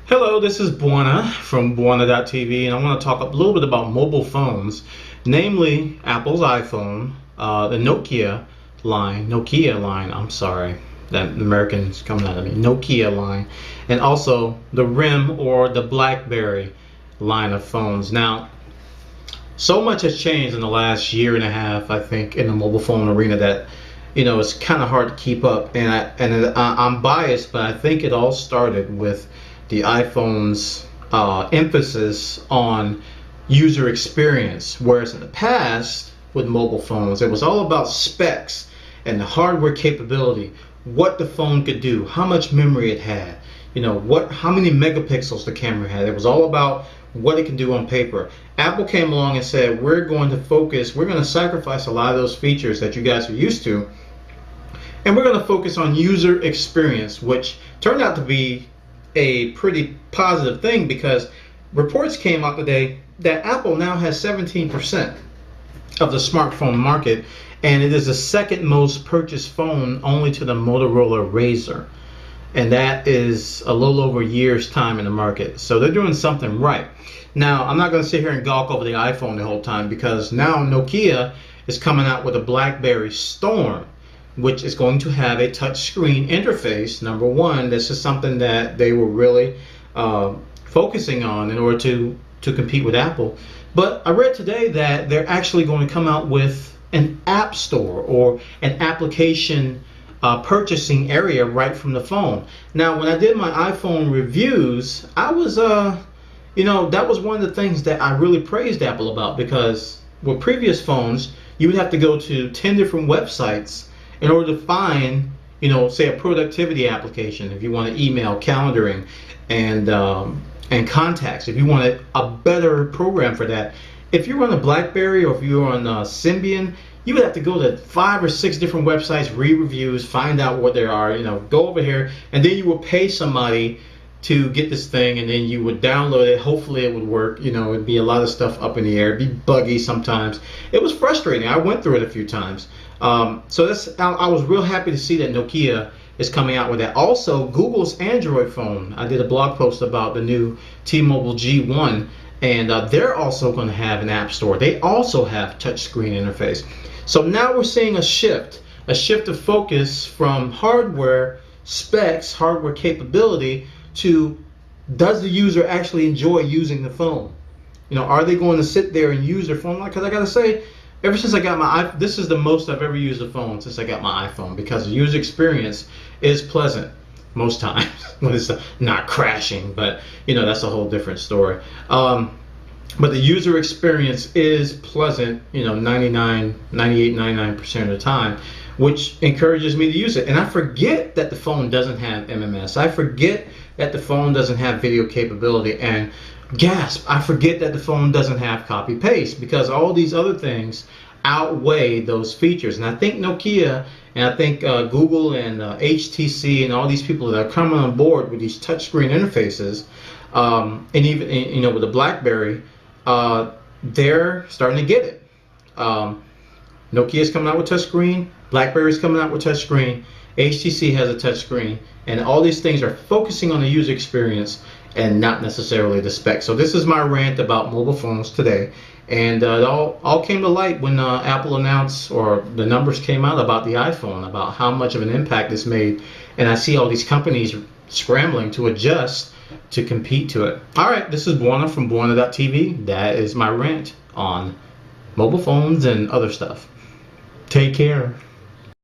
Hello, this is Buona from Buona.tv, and I want to talk a little bit about mobile phones, namely Apple's iPhone, the Nokia line, I'm sorry, that American's coming out of me, Nokia line, and also the RIM or the Blackberry line of phones. Now, so much has changed in the last year and a half, I think, in the mobile phone arena that it's kind of hard to keep up. And I'm biased, but I think it all started with the iPhone's emphasis on user experience, whereas in the past with mobile phones it was all about specs and the hardware capability, what the phone could do, how much memory it had, how many megapixels the camera had. It was all about what it can do on paper. Apple came along and said, we're going to sacrifice a lot of those features that you guys are used to, and we're going to focus on user experience, which turned out to be a pretty positive thing, because reports came out today that Apple now has 17% of the smartphone market, and it is the second most purchased phone only to the Motorola Razr, and that is a little over a year's time in the market. So they're doing something right. Now, I'm not going to sit here and gawk over the iPhone the whole time, because now Nokia is coming out with a Blackberry Storm, which is going to have a touchscreen interface. Number one, this is something that they were really focusing on in order to compete with Apple. But I read today that they're actually going to come out with an app store or an application purchasing area right from the phone. Now, when I did my iPhone reviews, I was, that was one of the things that I really praised Apple about, because with previous phones, you would have to go to 10 different websites in order to find, say a productivity application, if you want to email, calendaring, and contacts, if you wanted a better program for that. If you're on a Blackberry or if you're on Symbian, you would have to go to 5 or 6 different websites, read reviews, find out what there are, go over here, and then you will pay somebody to get this thing, and then you would download it. Hopefully it would work. It'd be a lot of stuff up in the air. It'd be buggy sometimes. It was frustrating. I went through it a few times. So I was real happy to see that Nokia is coming out with that. Also, Google's Android phone. I did a blog post about the new T-Mobile G1, and they're also going to have an app store. They also have touchscreen interface. So now we're seeing a shift of focus from hardware specs, hardware capability, to does the user actually enjoy using the phone? Are they going to sit there and use their phone? Because I gotta say, ever since I got my iPhone, this is the most I've ever used a phone since I got my iPhone, because the user experience is pleasant most times when it's not crashing, but that's a whole different story. But the user experience is pleasant, 99%, 99% of the time, which encourages me to use it. And I forget that the phone doesn't have MMS. I forget that the phone doesn't have video capability. And gasp, I forget that the phone doesn't have copy paste, because all these other things outweigh those features. And I think Nokia, and I think Google and HTC and all these people that are coming on board with these touchscreen interfaces, and even with the Blackberry, they're starting to get it. Nokia's coming out with touchscreen, BlackBerry's coming out with touchscreen, HTC has a touchscreen, and all these things are focusing on the user experience and not necessarily the specs. So this is my rant about mobile phones today, and it all came to light when Apple announced, or the numbers came out about the iPhone, about how much of an impact it's made, and I see all these companies scrambling to adjust to compete to it. Alright, this is Buona from Buona.tv. That is my rant on mobile phones and other stuff. Take care.